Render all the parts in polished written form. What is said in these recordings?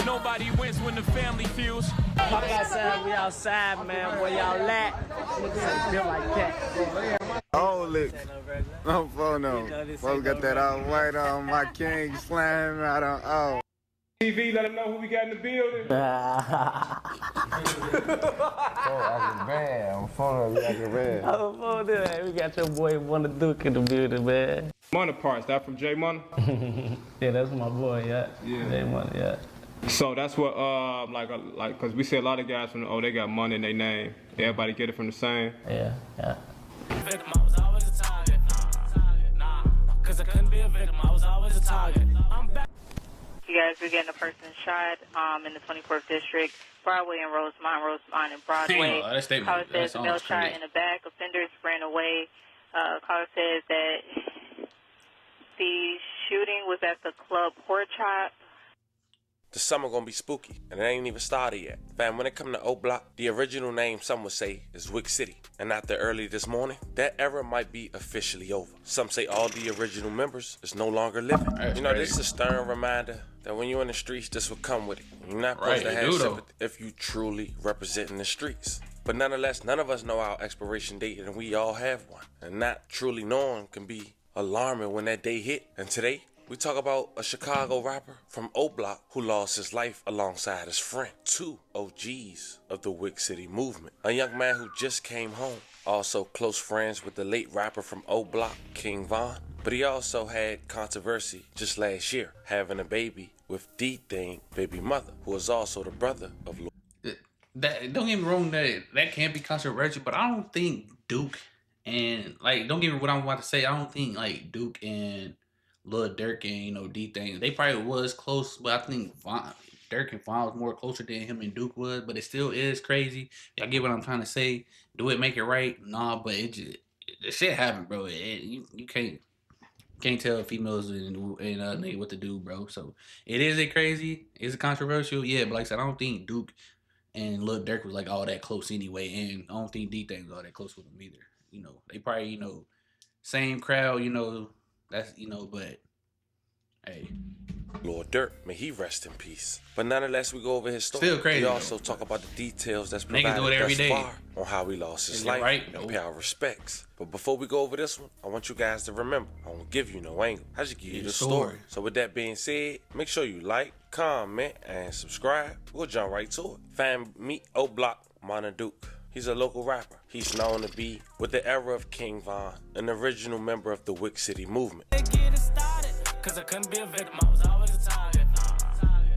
Nobody wins when the family feels. Like I said, we outside, man. Where y'all at? Niggas feel like that. Oh, look. No phone no. Folks got that all white on. My king slam out on. Oh. TV, let them know who we got in the building. I'm phone we acting bad. We got your boy Munna Duke in the building, man. Munna parts, that from J Munna? Yeah, that's my boy, yeah. J Munna, yeah. So that's what, like, cause we see a lot of guys from, they got money in their name. Everybody get it from the same. Yeah. Victim, I was always a target. Nah, cause I couldn't be a victim, I was always a target. I'm back. You guys are getting a person shot in the 24th District, Broadway and Rosemont and Broadway. Caller says the male shot in the back. Offenders ran away. Caller says that the shooting was at the club Pork Chop. The summer gonna be spooky, and it ain't even started yet. Fam, when it come to O Block, the original name some would say is Wick City. And after early this morning, that era might be officially over. Some say all the original members is no longer living. You know, this is a stern reminder that when you're in the streets, this will come with it. You're not supposed to have sympathy if you truly representing the streets. But nonetheless, none of us know our expiration date, and we all have one. And not truly knowing can be alarming when that day hit. And today, we talk about a Chicago rapper from O Block who lost his life alongside his friend. Two OGs of the Wick City movement. A young man who just came home. Also close friends with the late rapper from O Block, King Von. But he also had controversy just last year, having a baby with D-Thing baby mother, who is also the brother of Lil. Don't get me wrong, that can be controversial, but I don't think Duke and, like, don't get me what I'm about to say, I don't think, like, Duke and Lil Durk and, D-Thing, they probably was close, but I think Durk and Von was more closer than him and Duke was, but it still is crazy. Y'all get what I'm trying to say? Do it make it right? Nah, but it just, the shit happened, bro. You can't tell females and nigga what to do, bro. So it is crazy. Is it controversial? Yeah, but like I said, I don't think Duke and Lil Durk was like all that close anyway, and I don't think D-Thing was all that close with him either. You know, they probably, same crowd, that's, but hey. Lord Durk, may he rest in peace. But nonetheless, we go over his story. Still crazy. We also talk about the details that's provided do it every thus day. far on how he lost his life and pay our respects. But before we go over this one, I want you guys to remember, I won't give you no angle. I just give you the story. So with that being said, make sure you like, comment, and subscribe. We'll jump right to it. Fam, meet O Block, Munna Duke. He's a local rapper. He's known to be with the era of King Von, an original member of the Wick City movement. Cause I couldn't be a victim, I was always a target.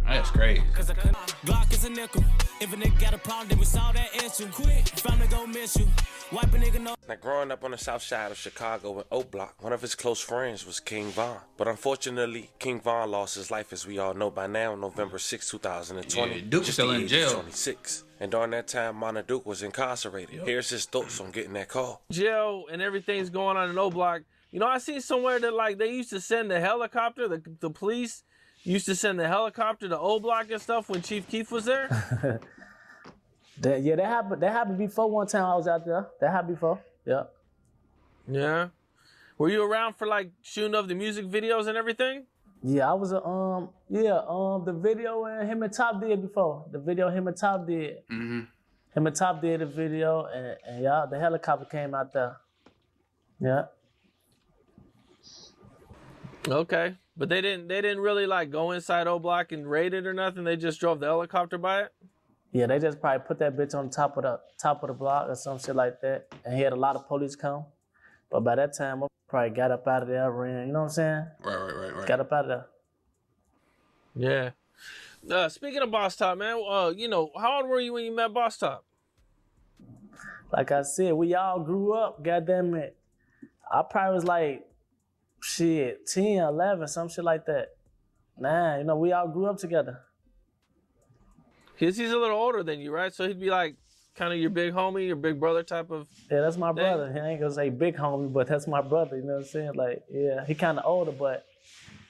That's crazy. Cause I couldn't. Glock is a nickel. If a nigga got a problem, then we solve that issue. Quick, family gon' miss you. Wipe a nigga know. Now, growing up on the south side of Chicago in O Block, one of his close friends was King Von. But unfortunately, King Von lost his life, as we all know by now, November 6, 2020. Yeah, Duke was still in jail. 26. And during that time, Munna Duke was incarcerated. Yep. Here's his thoughts on getting that call. Jail and everything's going on in O Block. I see somewhere that, like, they used to send the helicopter, the police used to send the helicopter to O Block and stuff when Chief Keef was there. That happened before one time I was out there. That happened before. Yeah. Yeah. Were you around for, like, shooting of the music videos and everything? Yeah, I was the video him and Top did before. The video him and Top did. Mm-hmm. Him and Top did the video, and yeah, the helicopter came out there. Yeah. Okay, but they didn't really like go inside O Block and raid it or nothing. They just drove the helicopter by it. Yeah, they just probably put that bitch on top of the block or some shit like that, and he had a lot of police come. But by that time, I probably got up out of there, ran. You know what I'm saying? Right. Got up out of there. Yeah. Speaking of Boss Top, man, how old were you when you met Boss Top? Like I said, we all grew up. Goddamn it, I probably was like, 10, 11, some shit like that. Nah, we all grew up together. He's a little older than you, right? So he'd be like kind of your big homie, your big brother type of Yeah, that's my thing. brother. He ain't gonna say big homie, but that's my brother, you know what I'm saying? Like, yeah, he kind of older, but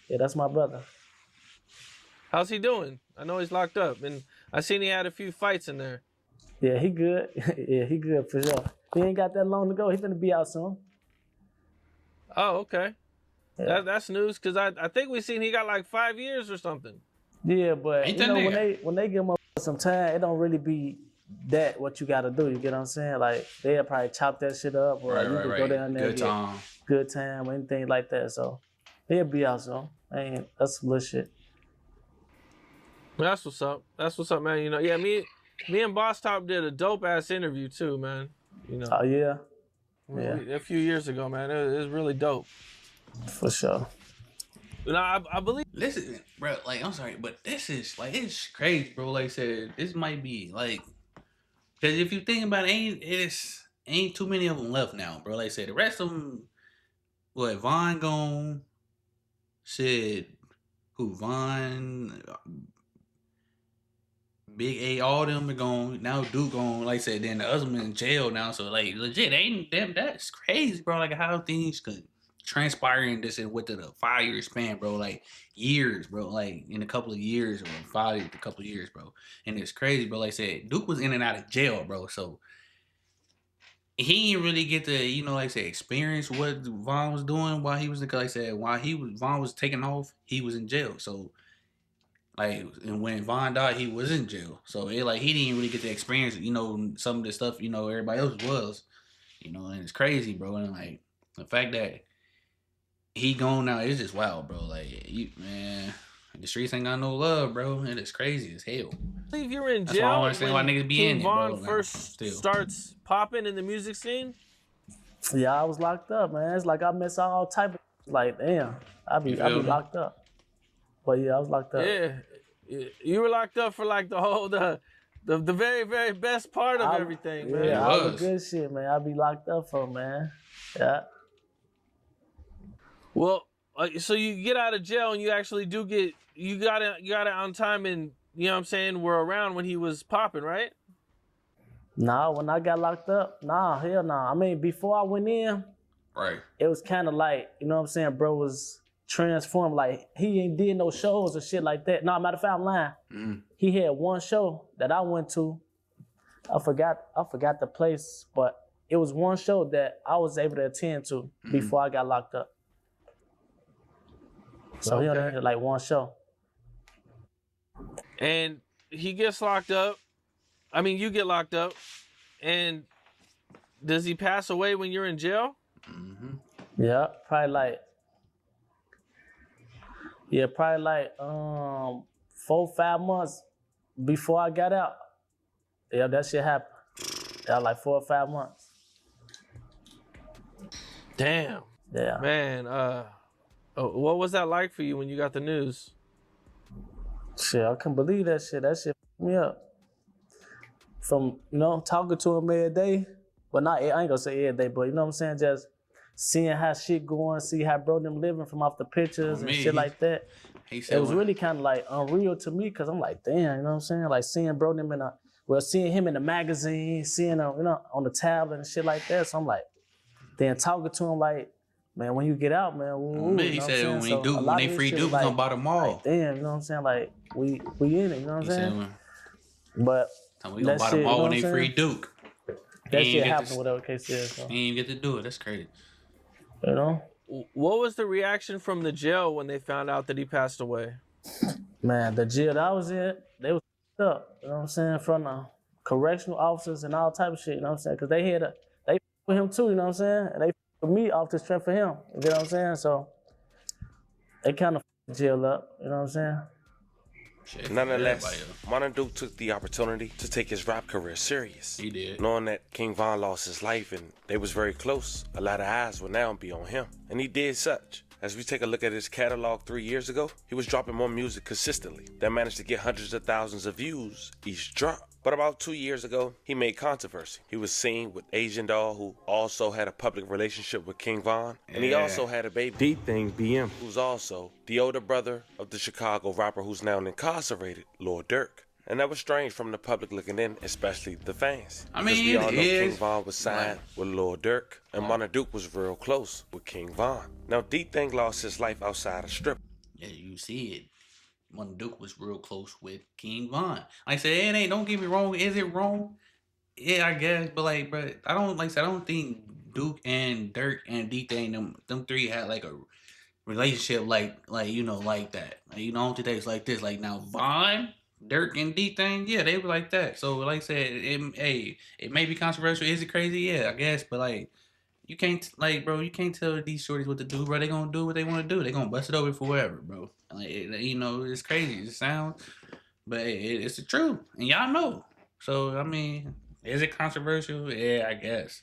yeah, that's my brother. How's he doing? I know he's locked up, and I seen he had a few fights in there. Yeah, he good. Yeah, he good for sure. He ain't got that long to go. He finna be out soon. Oh, okay. Yeah. That's news, because I think we seen he got like 5 years or something. Yeah, but Ain't you that know nigga? when they give them some time, it don't really be that what you got to do. You get what I'm saying? Like they'll probably chop that shit up, or you could go down there and get good time or anything like that. So he'll be out soon. That's some little shit. That's what's up. That's what's up, man. You know, yeah, me and Boss Top did a dope ass interview too, man. You know. Oh yeah. A few years ago, man. It was really dope. For sure. And I believe. Listen, bro. Like, I'm sorry, but this is like it's crazy, bro. Like I said, this might be like, because if you think about it, ain't too many of them left now, bro. Like I said, the rest of them, what Von gone, said who Von, Big A, all them are gone. Now Duke gone. Like I said, then the other one in jail now. So like legit, ain't them. That's crazy, bro. Like how things could transpire in this and within a 5-year span, bro. Like years, bro. Like in a couple of years or a couple of years, bro. And it's crazy, bro. Like I said, Duke was in and out of jail, bro. So he didn't really get to, you know, like I said, experience what Von was doing while he was, like I said, Von was taking off, he was in jail. So like, and when Von died, he was in jail. So it like he didn't really get to experience, you know, some of the stuff, you know, everybody else was, you know, and it's crazy, bro. And like the fact that he gone now, it's just wild, bro. Like man, the streets ain't got no love, bro. And it's crazy as hell. I believe you're in jail. That's why I don't understand why niggas be King in it, Von bro. first starts popping in the music scene. Yeah, I was locked up, man. It's like I miss all type of like, damn, I be locked up. But yeah, I was locked up. Yeah, you were locked up for like the very, very best part of everything, man. Yeah, all the good shit, man. I be locked up for, man. Yeah. Well, so you get out of jail and you actually do get you got it on time, and you know what I'm saying, we're around when he was popping, right? Nah, when I got locked up, hell nah. I mean, before I went in, right, it was kind of like, you know what I'm saying, bro was transformed. Like he ain't did no shows or shit like that. No, matter of fact, I'm lying. He had one show that I went to. I forgot the place, but it was one show that I was able to attend to before I got locked up. So he only had like one show. And he gets locked up. I mean, you get locked up. And does he pass away when you're in jail? Yeah, probably like 4-5 months before I got out. Yeah, that shit happened. Yeah, like 4 or 5 months. Damn. Yeah. Man, what was that like for you when you got the news? Shit, I couldn't believe that shit. That shit fucked me up. From, you know, talking to him every day, but I ain't gonna say every day, but you know what I'm saying? Just seeing how shit going, see how bro them living from off the pictures and shit like that. It was really kind of like unreal to me, because I'm like, damn, you know what I'm saying? Like seeing bro them seeing him in the magazine, seeing him, you know, on the tablet and shit like that. So I'm like, then talking to him like, man, when you get out, man, woo, he said when they free Duke, we gonna buy them all. Like, damn, you know what I'm saying? Like we in it, you know what I'm saying? But we gonna buy them all when they free Duke. That shit happened, whatever the case is. So. He didn't get to do it. That's crazy. You know? What was the reaction from the jail when they found out that he passed away? Man, the jail that I was in, they was up, you know what I'm saying, from the correctional officers and all type of shit, you know what I'm saying? Because they with him too, you know what I'm saying? And they with me off the strength for him, you know what I'm saying? So they kind of jail up, you know what I'm saying? Nonetheless, Munna Duke took the opportunity to take his rap career serious. He did. Knowing that King Von lost his life and they was very close, a lot of eyes would now be on him. And he did such. As we take a look at his catalog 3 years ago, he was dropping more music consistently that managed to get hundreds of thousands of views each drop. But about 2 years ago, he made controversy. He was seen with Asian Doll, who also had a public relationship with King Von. And he also had a baby, D-Thing BM, who's also the older brother of the Chicago rapper who's now incarcerated, Lord Durk. And that was strange from the public looking in, especially the fans. I mean, we all know King Von was signed with Lord Durk, and Munna Duke was real close with King Von. Now, D-Thing lost his life outside a strip. Yeah, you see it. Munna Duke was real close with King Von. Like I said, it ain't, don't get me wrong. Is it wrong? Yeah, I guess. But I don't think Duke and Durk and D-Thing, them three had like a relationship like you know, like that. Like, you know, I don't think they was like this. Like now, Vaughn, Dirk, and D thing, yeah, they were like that. So like I said, it may be controversial. Is it crazy? Yeah, I guess. But like, you can't like, bro, you can't tell these shorties what to do, bro. They gonna do what they want to do. They gonna bust it over for whatever, bro. Like, you know, it's crazy. It sounds, but it's the truth, and y'all know. So I mean, is it controversial? Yeah, I guess.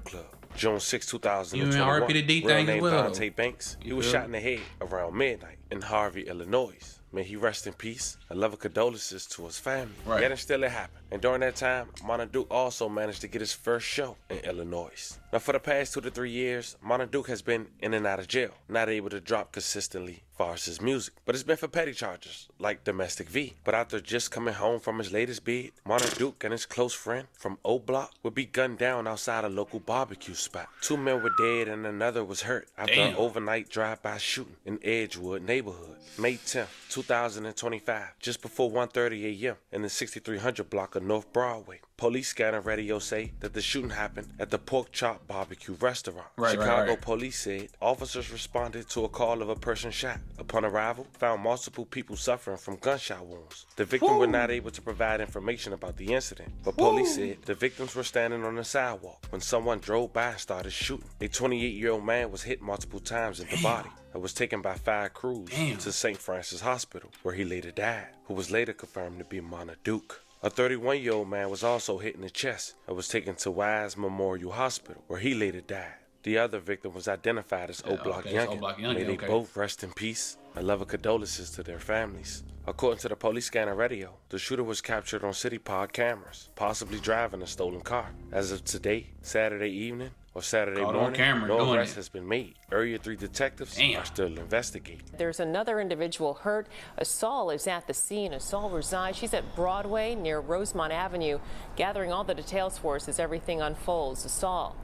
Club. June 6, You 2021. RP the D Real thing name as well, Dante Banks. He was shot in the head around midnight in Harvey, Illinois. May he rest in peace. A love of condolences to his family. Right. Yet and still it happened. And during that time, Duke also managed to get his first show in Illinois. Now for the past 2 to 3 years, Duke has been in and out of jail, not able to drop consistently as far as his music. But it's been for petty charges, like domestic V. But after just coming home from his latest bid, Duke and his close friend from O Block would be gunned down outside a local barbecue spot. 2 men were dead and another was hurt after an overnight drive-by shooting in Edgewood neighborhood. May 10th, 2025, just before 1:30 a.m. in the 6300 block of North Broadway. Police scanner radio say that the shooting happened at the Pork Chop Barbecue restaurant. Chicago police said officers responded to a call of a person shot. Upon arrival, found multiple people suffering from gunshot wounds. The victim were not able to provide information about the incident, but police said the victims were standing on the sidewalk when someone drove by and started shooting. A 28-year-old man was hit multiple times in the body and was taken by 5 crews to St. Francis Hospital, where he later died, who was later confirmed to be Munna Duke. A 31-year-old man was also hit in the chest and was taken to Wise Memorial Hospital, where he later died. The other victim was identified as O Block Youngin. May they both rest in peace. My love and condolences to their families. According to the police scanner radio, the shooter was captured on City Park cameras, possibly driving a stolen car. As of today, Saturday evening, or Saturday morning, no arrest has been made. Area 3 detectives are still investigating. There's another individual hurt. Asal is at the scene. Asal resides. She's at Broadway near Rosemont Avenue, gathering all the details for us as everything unfolds. Asal.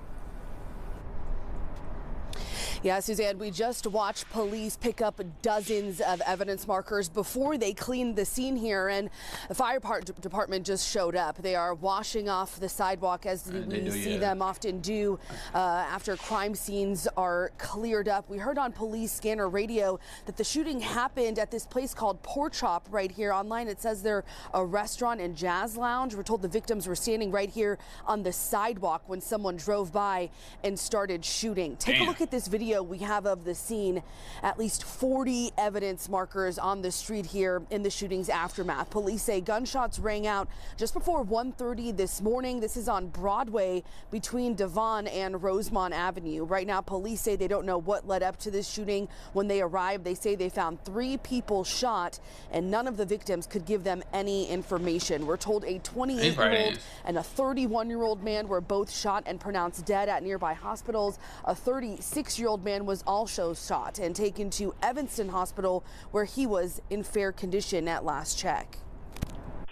Yeah, Suzanne, we just watched police pick up dozens of evidence markers before they cleaned the scene here, and the fire department just showed up. They are washing off the sidewalk as we see them often do after crime scenes are cleared up. We heard on police scanner radio that the shooting happened at this place called Pork Chop right here. Online it says they're a restaurant and jazz lounge. We're told the victims were standing right here on the sidewalk when someone drove by and started shooting. Take a look at this video we have of the scene. At least 40 evidence markers on the street here in the shooting's aftermath. Police say gunshots rang out just before 1:30 this morning. This is on Broadway between Devon and Rosemont Avenue. Right now, police say they don't know what led up to this shooting. When they arrived, they say they found 3 people shot, and none of the victims could give them any information. We're told a 28-year-old and a 31-year-old man were both shot and pronounced dead at nearby hospitals. A 36-year-old man was also shot and taken to Evanston Hospital, where he was in fair condition at last check.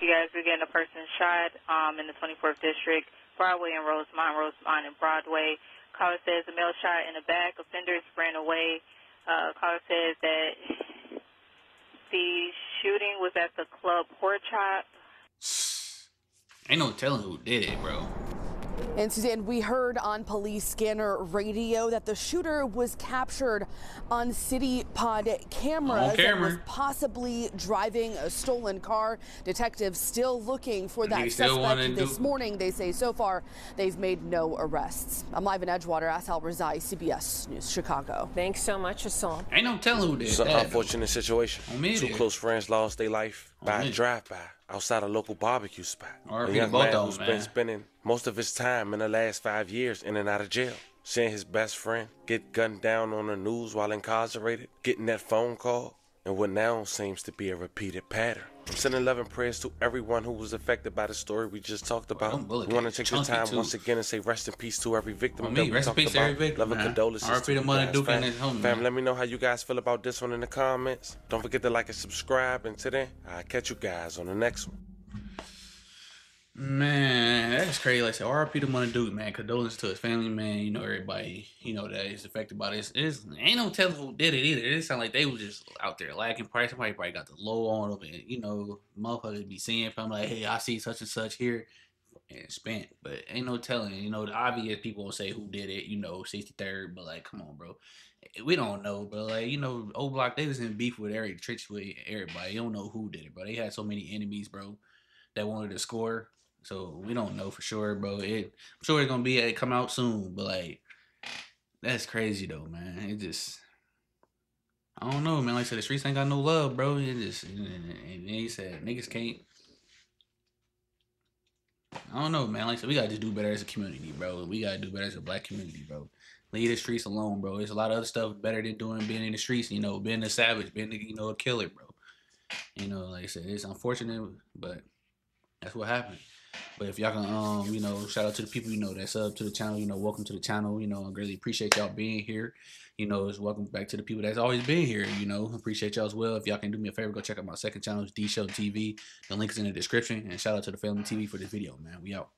You guys are getting a person shot in the 24th District, Broadway and Rosemont and Broadway. Caller says the male shot in the back. Offenders ran away. Caller says that the shooting was at the club Pork Chop. Ain't no telling who did it, bro. And Suzanne, we heard on police scanner radio that the shooter was captured on City Pod cameras and was possibly driving a stolen car. Detectives still looking for that suspect this morning. They say so far they've made no arrests. I'm live in Edgewater. Asal Razai, CBS News, Chicago. Thanks so much, Asal. Ain't no telling who did that. It's an unfortunate situation. 2 close friends lost their life by a drive-by outside a local barbecue spot. A young man who's been spending most of his time in the last 5 years in and out of jail. Seeing his best friend get gunned down on the news while incarcerated, getting that phone call, and what now seems to be a repeated pattern. I'm sending love and prayers to everyone who was affected by the story we just talked about. We want to take the time once again and say rest in peace to every victim that we talked about. Love and condolences to you guys. Fam, let me know how you guys feel about this one in the comments. Don't forget to like and subscribe. And today, I'll catch you guys on the next one. Man, that's crazy. Like I said, RIP to Munna Duke, man. Condolences to his family, man. You know, everybody, you know, that is affected by this. Ain't no telling who did it either. It sound like they was just out there lacking price. Somebody probably got the low on them. And, you know, motherfuckers be seeing from like, hey, I see such and such here. and spent. But ain't no telling. You know, the obvious people will say who did it. You know, 63rd. But like, come on, bro. We don't know, bro. Like, you know, O Block, they was in beef with Eric, tricks with everybody. You don't know who did it, bro. They had so many enemies, bro, that wanted to score. So we don't know for sure, bro. I'm sure it's gonna be come out soon. But like, that's crazy though, man. It just, I don't know, man. Like I said, the streets ain't got no love, bro. It just, and then he said niggas can't. I don't know, man. Like I said, we gotta just do better as a community, bro. We gotta do better as a black community, bro. Leave the streets alone, bro. There's a lot of other stuff better than being in the streets, you know, being a savage, being, you know, a killer, bro. You know, like I said, it's unfortunate, but that's what happened. But if y'all can, you know, shout out to the people, you know, that's up to the channel, you know, welcome to the channel, you know, I really appreciate y'all being here. You know, it's welcome back to the people that's always been here, you know, appreciate y'all as well. If y'all can do me a favor, go check out my second channel, D.SHELTON TV. The link is in the description. And shout out to the Family TV for this video, man. We out.